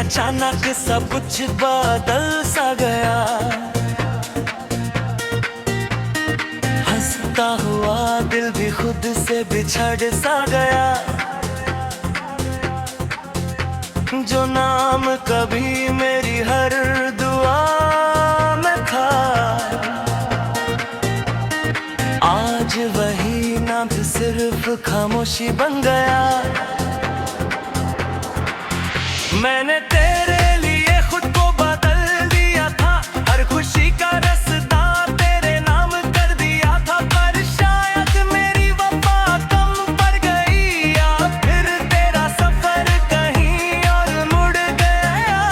अचानक सब कुछ बदल सा गया। हंसता हुआ दिल भी खुद से बिछड़ सा गया। जो नाम कभी मेरी हर दुआ में था, आज वही नाम सिर्फ खामोशी बन गया। मैंने तेरे लिए खुद को बदल दिया था, हर खुशी का रास्ता तेरे नाम कर दिया था। पर शायद मेरी वफा कम पड़ गई, या फिर तेरा सफर कहीं और मुड़ गया।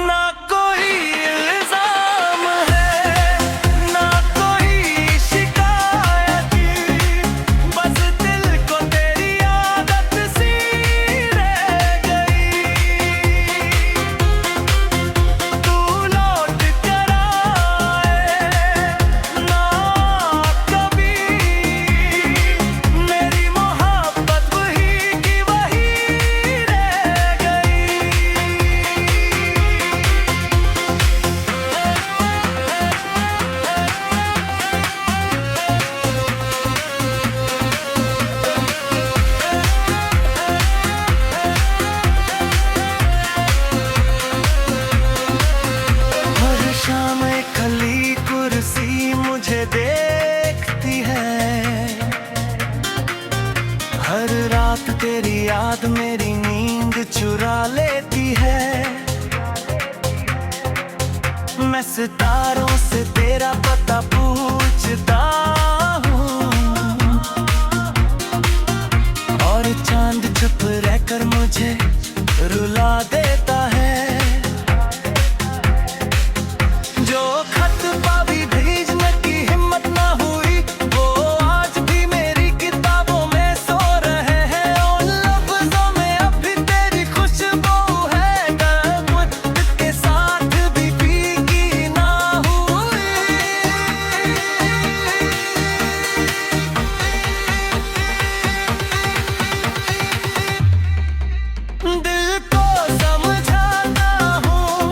ना कोई इल्जाम है, ना कोई शिकायत, बस दिल को तेरी आदत सी रह गई। तू लौट कर आए ना कभी, मेरी मोहब्बत वही की वही रह गई। हर शाम एक खाली कुर्सी मुझे देखती है। हर रात तेरी याद मेरी नींद चुरा लेती है। मैं सितारों से तेरा पता पूछता हूँ, और चांद चुप रहकर मुझे रुला देता है। जो खत पावी भेजने की हिम्मत ना हुई, वो आज भी मेरी किताबों में सो रहे हैं। उन लफ्जों में अब भी तेरी खुशबू है, गर्म के साथ भी फीकी ना हुई। दिल को समझाता हूँ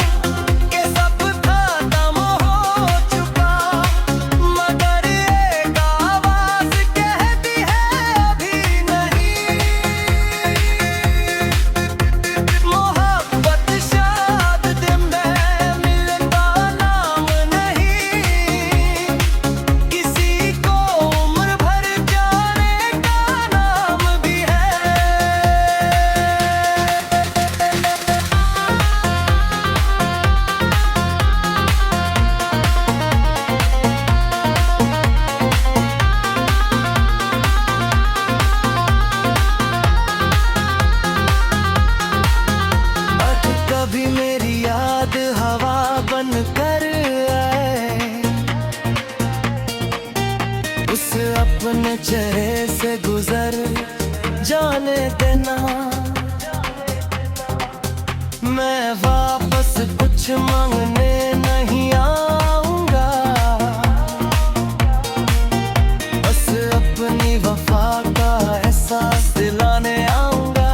कि सब खत्म हो चुका, मगर एक आवाज कहती है अभी नहीं। मोहब्बत शायद दिन में मिलता नाम नहीं, किसी को उम्र भर जाने का नाम भी है। और कभी मेरी याद हवा बन कर आए, उस अपने चेहरे से गुजर जाने देना। मैं वापस कुछ मांगने नहीं आऊंगा, बस अपनी वफा का एहसास दिलाने आऊंगा।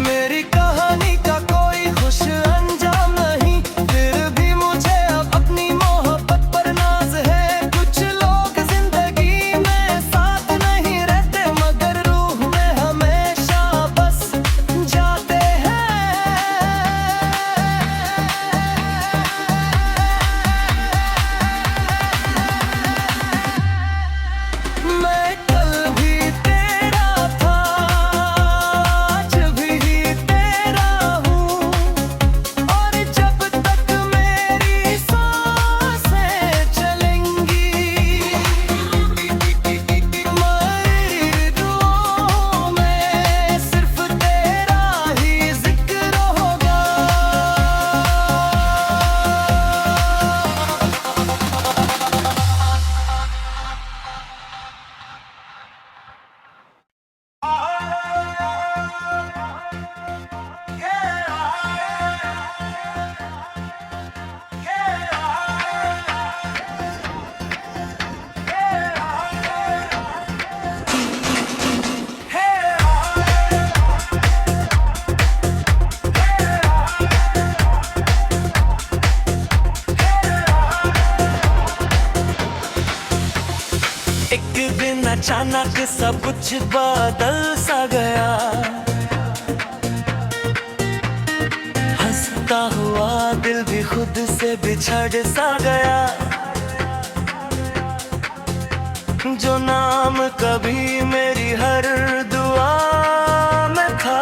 मेरी कहानी का कोई खुश अंजाम नहीं, फिर भी मुझे अब अपनी मोहब्बत पर नाज है। कुछ लोग जिंदगी में साथ नहीं रहते, मगर रूह में हमेशा बस जाते हैं। एक दिन अचानक सब कुछ बदल सा गया, हंसता हुआ दिल भी खुद से बिछड़ सा गया। जो नाम कभी मेरी हर दुआ में था,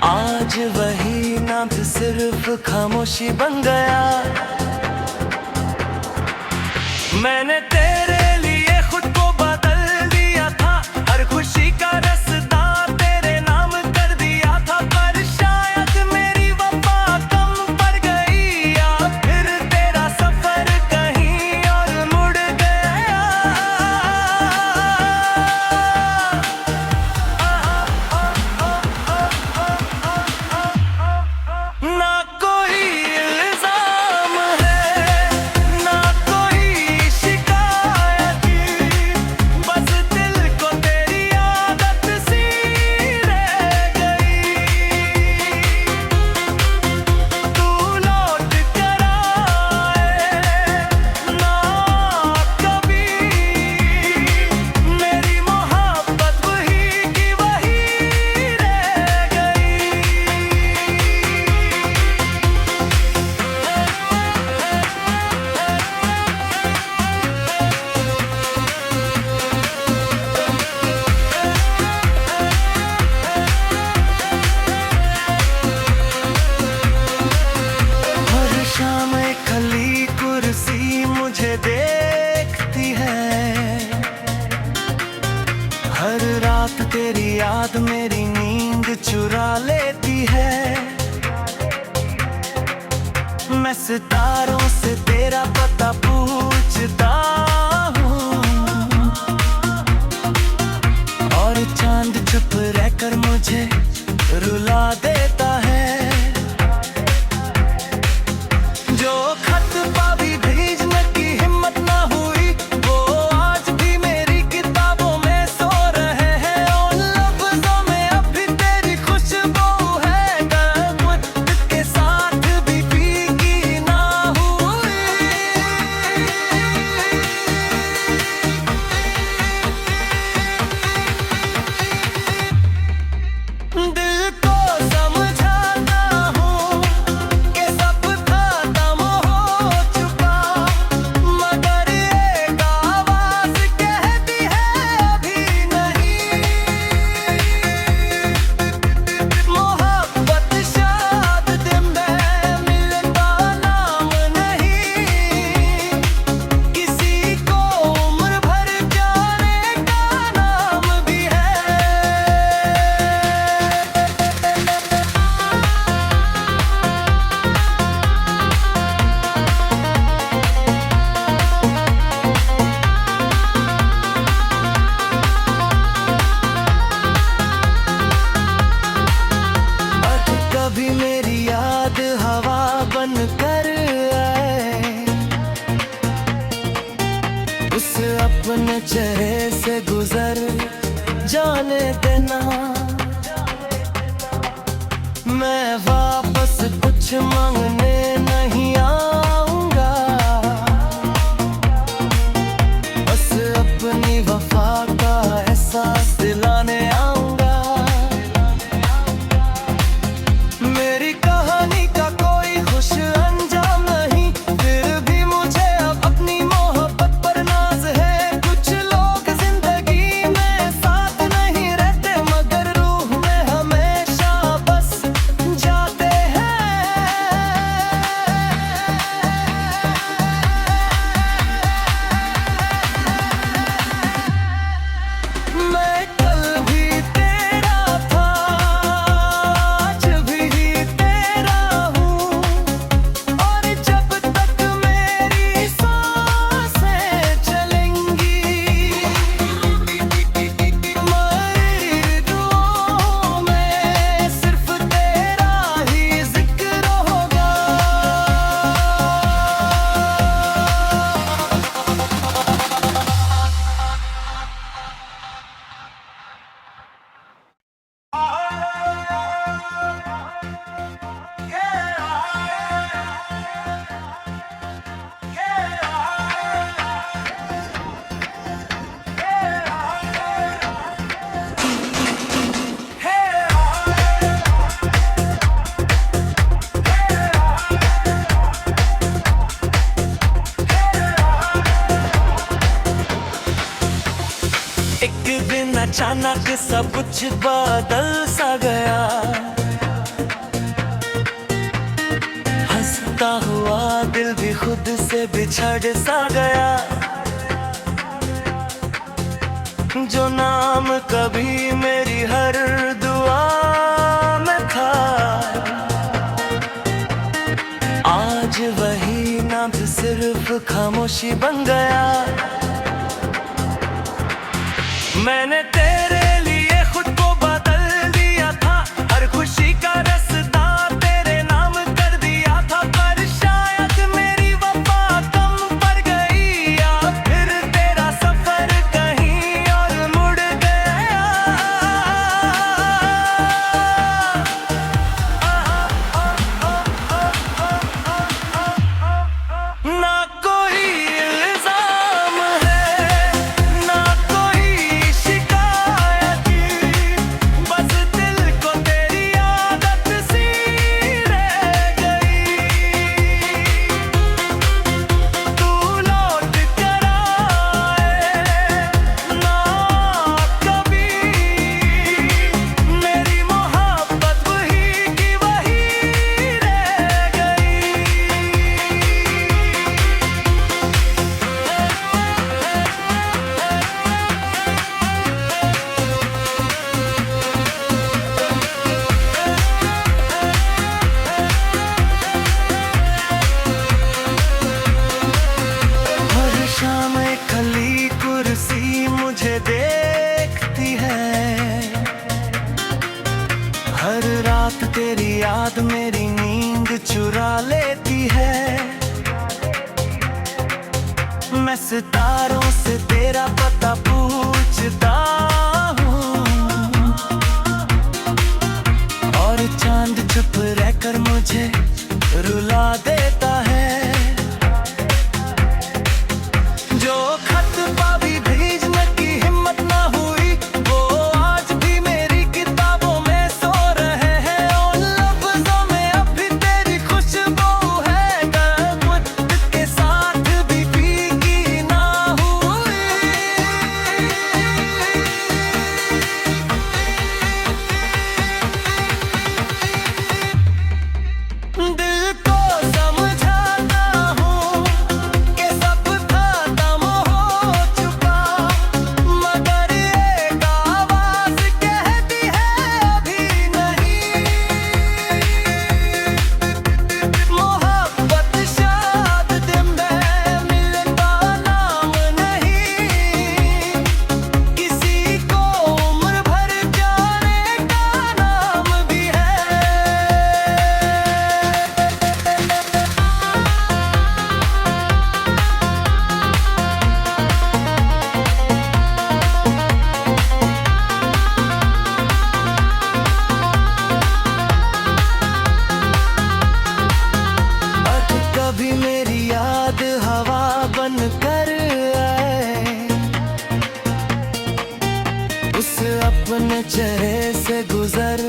आज वही नाम सिर्फ खामोशी बन गया। मैंने तेरे लिए खुद को बदल दिया था, हर खुशी का रास्ता तेरे नाम कर दिया था। पर शायद मेरी वफा कम पड़ गई, या फिर तेरा सफर कहीं और मुड़ गया। ना कोई इल्जाम है, ना कोई शिकायत, बस दिल को तेरी आदत सी रह गई। तू लौट कर आए ना कभी, मेरी मोहब्बत वही की वही रह गई। हर शाम एक खाली कुर्सी मुझे देखती है, हर रात तेरी याद मेरी नींद चुरा लेती है। मैं सितारों से तेरा पता पूछता हूँ, और चांद चुप रहकर मुझे रुला देता है। जो खत पाभी भेजने की हिम्मत ना हुई, वो आज भी मेरी किताबों में सो रहे हैं। उन लफ्जों में अभी तेरी खुशबू है, वक्त के साथ भी फीकी ना हुई। दिल को समझाता हूँ कि सब खत्म हो चुका, मगर एक आवाज कहती है अभी नहीं। मोहब्बत शायद दिन में मिलता नाम नहीं, किसी को उम्र भर जाने का नाम भी है। और कभी मेरी याद हवा बन कर आए, उस अपने चेहरे से गुजर जाने देना। मैं वापस कुछ मांगने नहीं आऊंगा, बस अपनी वफा का एहसास दिलाने आऊंगा। मेरी कहानी का कोई खुश अंजाम नहीं, फिर भी मुझे अब अपनी मोहब्बत पर नाज है। कुछ लोग जिंदगी में साथ नहीं रहते, मगर रूह में हमेशा बस जाते हैं। एक दिन अचानक सब कुछ बदल सा गया, हंसता हुआ दिल भी खुद से बिछड़ सा गया। जो नाम कभी मेरी हर दुआ में था, आज वही नाम सिर्फ खामोशी बन गया। मैंने तेरे लिए खुद को बदल दिया था, हर खुशी का रास्ता तेरे नाम कर दिया था। पर शायद मेरी वफा कम पड़ गई, या फिर तेरा सफर कहीं और मुड़ गया। ना कोई इल्जाम है, ना कोई शिकायत, बस दिल को तेरी आदत सी रह गई। तू लौट कर आए ना कभी, मेरी मोहब्बत वही की वही रह गई। हर शाम एक खली कुर्सी मुझे देखती है, हर रात तेरी याद मेरी नींद चुरा लेती है। मैं सितारों से तेरा पता पूछता हूँ, और चांद चुप रहकर मुझे रुला देता है। जो खत पावी भेजने की हिम्मत ना हुई, वो आज भी मेरी किताबों में सो रहे हैं। उन लफ्जों में अब भी तेरी खुशबू है, वक्त के साथ भी फीकी ना हुई। दिल को समझाता हूँ कि सब खत्म हो चुका, मगर एक आवाज कहती है अभी नहीं। मोहब्बत शायद दिन में मिलता नाम नहीं, किसी को उम्र भर जाने का नाम भी है। और कभी मेरी याद हवा बन कर आए, उस अपने चेहरे से गुजर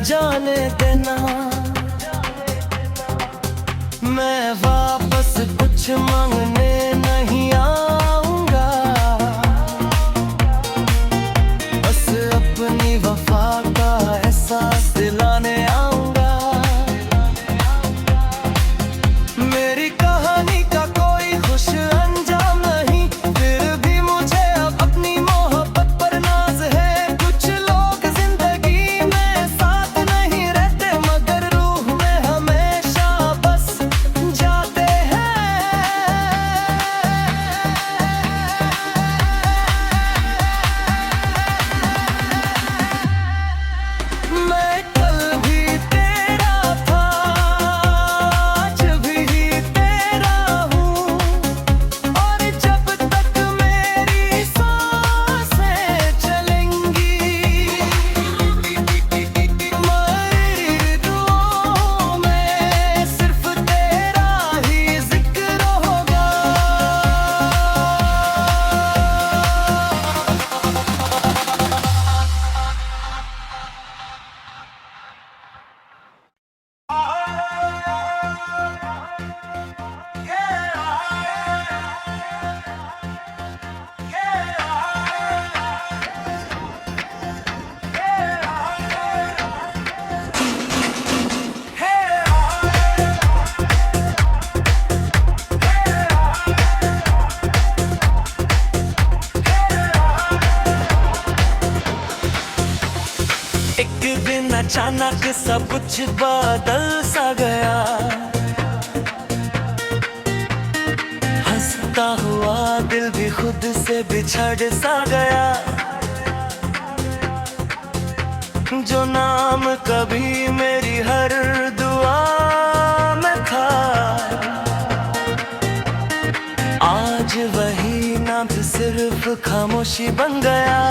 जाने देना। मैं वापस कुछ मांगने नहीं आऊंगा, बस अपनी वफा का एहसास दिलाने आऊंगा। मेरी कहानी का कोई खुश अंजाम नहीं, फिर भी मुझे अब अपनी मोहब्बत पर नाज है। कुछ लोग जिंदगी में साथ नहीं रहते, मगर रूह में हमेशा बस जाते हैं। अचानक सब कुछ बदल सा गया। हंसता हुआ दिल भी खुद से बिछड़ सा गया। जो नाम कभी मेरी हर दुआ में था, आज वही नाम सिर्फ खामोशी बन गया।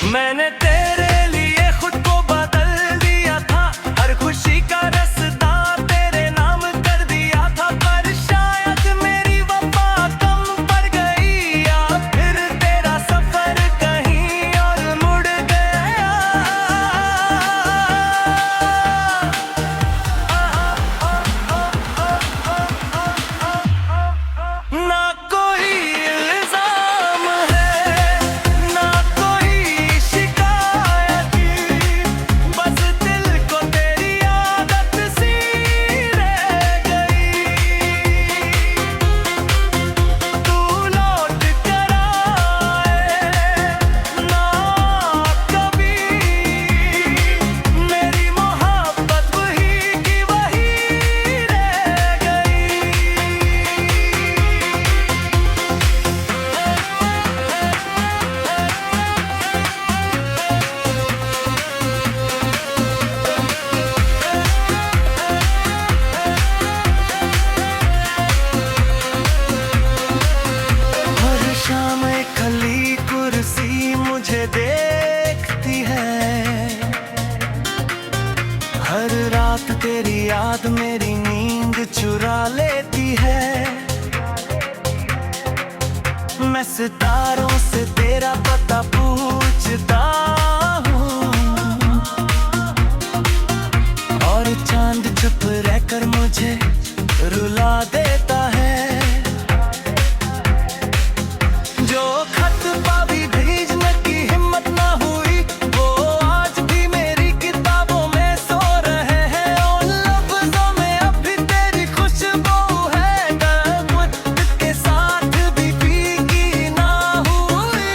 मैंने तेरे लिए खुद को बदल दिया था, हर खुशी का रास्ता तेरे नाम कर दिया था। पर शायद मेरी वफा कम पड़ गई, या फिर तेरा सफर कहीं और मुड़ गया। ना कोई इल्जाम है, ना कोई शिकायत, बस दिल को तेरी आदत सी रह गई। तू लौट कर आए ना कभी, मेरी मोहब्बत वही की वही रह गई। हर शाम एक खाली कुर्सी मुझे देखती है, हर रात तेरी याद मेरी नींद चुरा लेती है। मैं सितारों से तेरा पता पूछता हूँ, और चांद चुप रहकर मुझे रुला देता है। जो खत पावी भेजने की हिम्मत ना हुई, वो आज भी मेरी किताबों में सो रहे हैं। और लफ्जों में अब भी तेरी खुशबू है, दर्द के साथ भी फीकी ना हुई।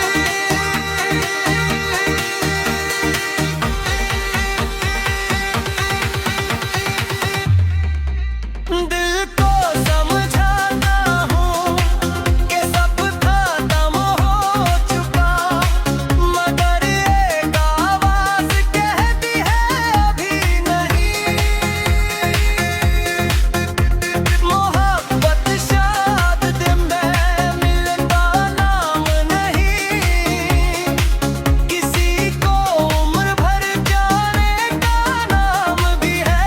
दिल को समझाता हूँ कि सब खत्म हो चुका, मगर एक आवाज कहती है अभी नहीं। मोहब्बत शायद में मिलता नाम नहीं, किसी को उम्र भर जाने का नाम भी है।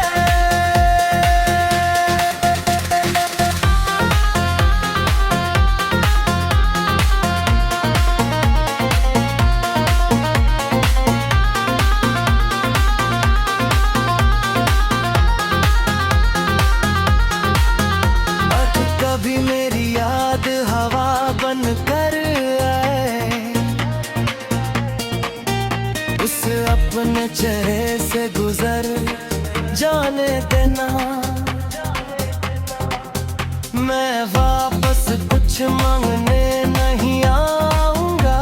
कभी मेरी याद हवा बन कर आए, उस अपने चेहरे से गुजर जाने देना। मैं वापस कुछ मांगने नहीं आऊंगा,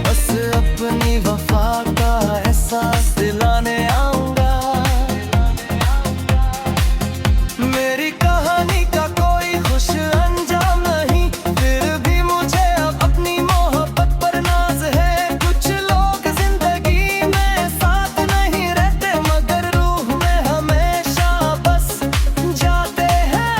बस अपनी वफा का एहसास दिलाने आऊंगा। मेरी कहानी का कोई खुश अंजाम नहीं, फिर भी मुझे अब अपनी मोहब्बत पर नाज है। कुछ लोग जिंदगी में साथ नहीं रहते, मगर रूह में हमेशा बस जाते हैं।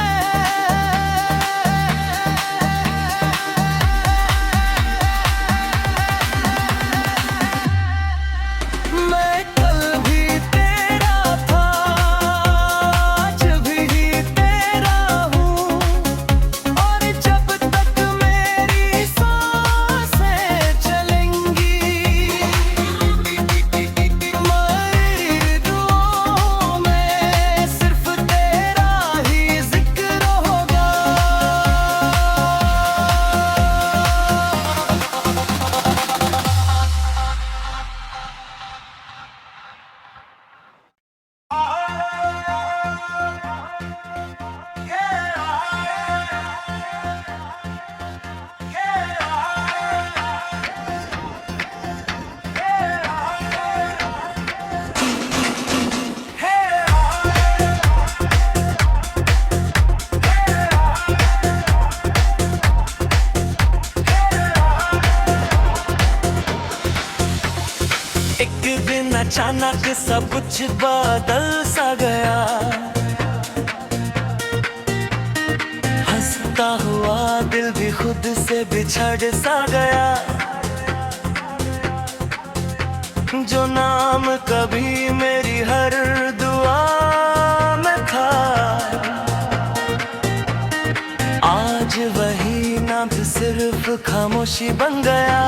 अचानक सब कुछ बदल सा गया। हंसता हुआ दिल भी खुद से बिछड़ सा गया। जो नाम कभी मेरी हर दुआ में था, आज वही नाम सिर्फ खामोशी बन गया।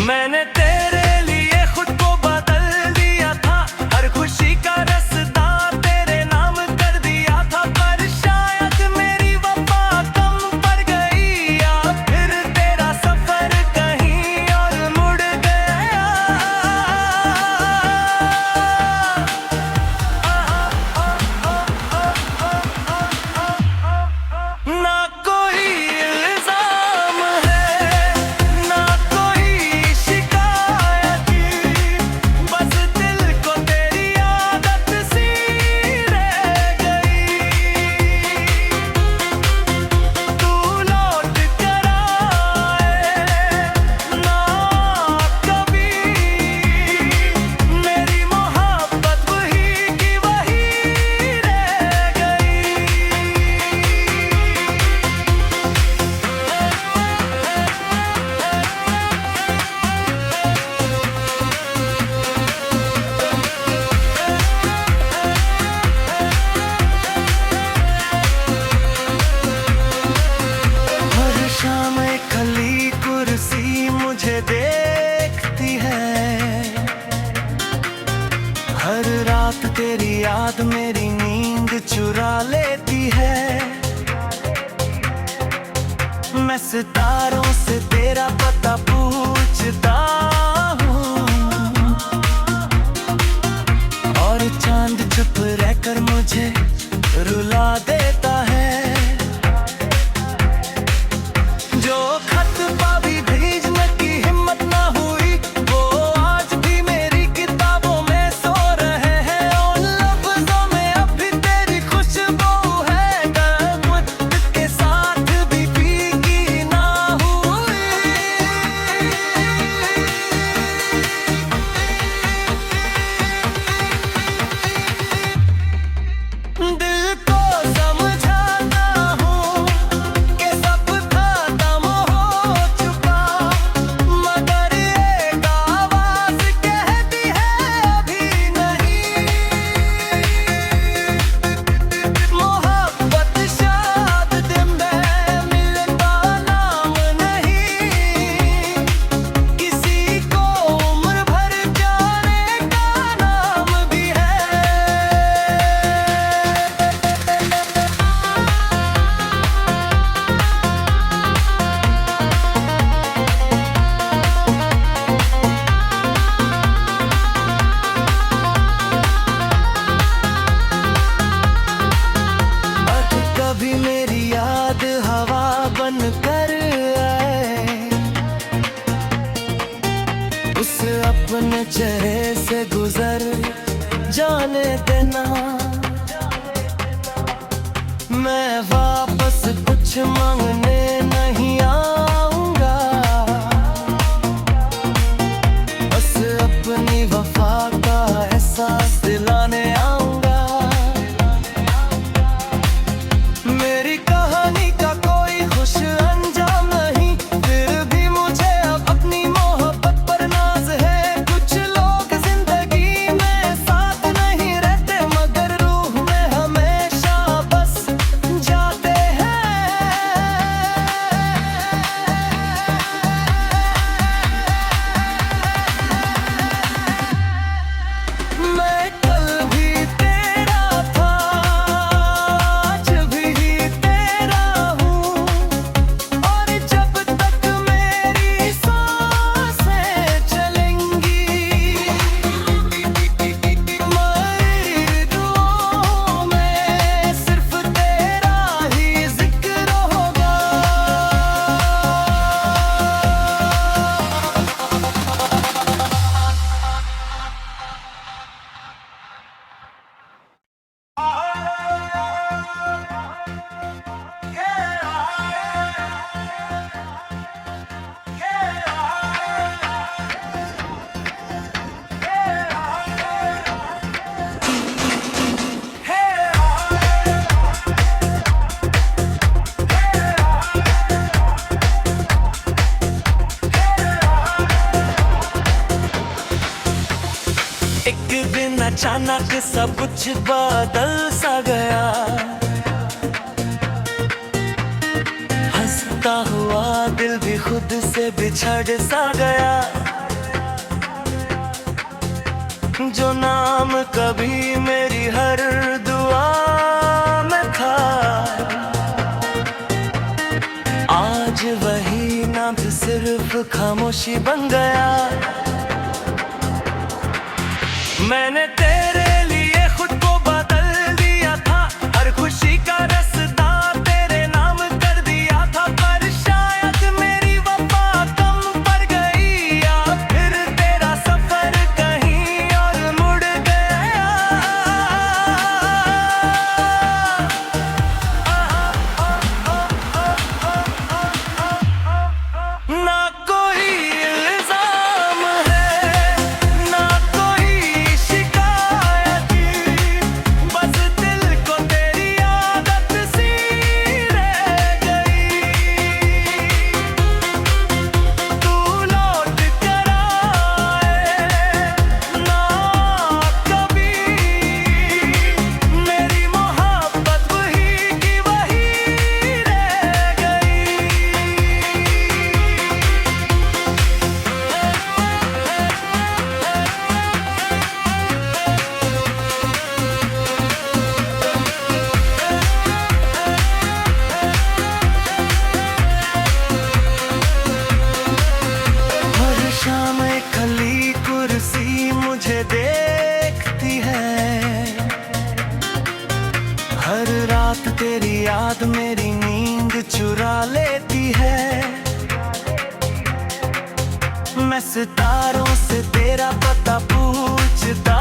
मैंने तेरे लिए खुद को बदल दिया था, हर खुशी का रास्ता तेरे नाम कर दिया था। पर शायद मेरी वफा कम पड़ गई, या फिर तेरा सफर कहीं और मुड़ गया। ना कोई इल्जाम है, ना कोई शिकायत, बस दिल को तेरी आदत सी रह गई। तू लौट कर आए ना कभी, मेरी मोहब्बत वही की वही रह गई। हर शाम एक खाली कुर्सी मुझे देखती है, हर रात तेरी याद मेरी नींद चुरा लेती है। मैं सितारों से तेरा पता पूछता हूँ, और चांद चुप रहकर मुझे रुला देता है। जो खत पाभी भेजने की हिम्मत ना हुई, वो आज भी मेरी किताबों में सो रहे हैं। उन लफ्जों में अब भी तेरी खुशबू है, वक्त के साथ भी फीकी ना हुई। दिल को समझाता हूँ कि सब खत्म हो चुका, मगर एक आवाज कहती है अभी नहीं। मोहब्बत शायद दिन में मिलता नाम नहीं, किसी को उम्र भर जाने का नाम भी है। अब कभी मेरी याद हवा बन कर आए, उस अपने चेहरे से गुजर जाने देना। मैं वापस कुछ मांगने नहीं आऊंगा, बस अपनी वफा का एहसास दिलाने आऊंगा। मेरी कहानी का कोई खुश अंजाम नहीं, फिर भी मुझे अब अपनी मोहब्बत पर नाज है। कुछ लोग जिंदगी में साथ नहीं रहते, मगर रूह में हमेशा बस जाते हैं। अचानक सब कुछ बदल सा गया। हंसता हुआ दिल भी खुद से बिछड़ सा गया। जो नाम कभी मेरी हर दुआ में था, आज वही नाम सिर्फ खामोशी बन गया। मैंने तेरे लिए खुद को बदल दिया था, हर खुशी का रास्ता तेरे नाम कर दिया था। पर शायद मेरी वफा कम पड़ गई, या फिर तेरा सफर कहीं और मुड़ गया। ना कोई इल्जाम है, ना कोई शिकायत, बस दिल को तेरी आदत सी रह गई। तू लौट कर आए ना कभी, मेरी मोहब्बत वही की वही रह गई। हर शाम एक खाली कुर्सी मुझे देखती है, हर रात तेरी याद मेरी नींद चुरा लेती है। मैं सितारों से तेरा पता पूछता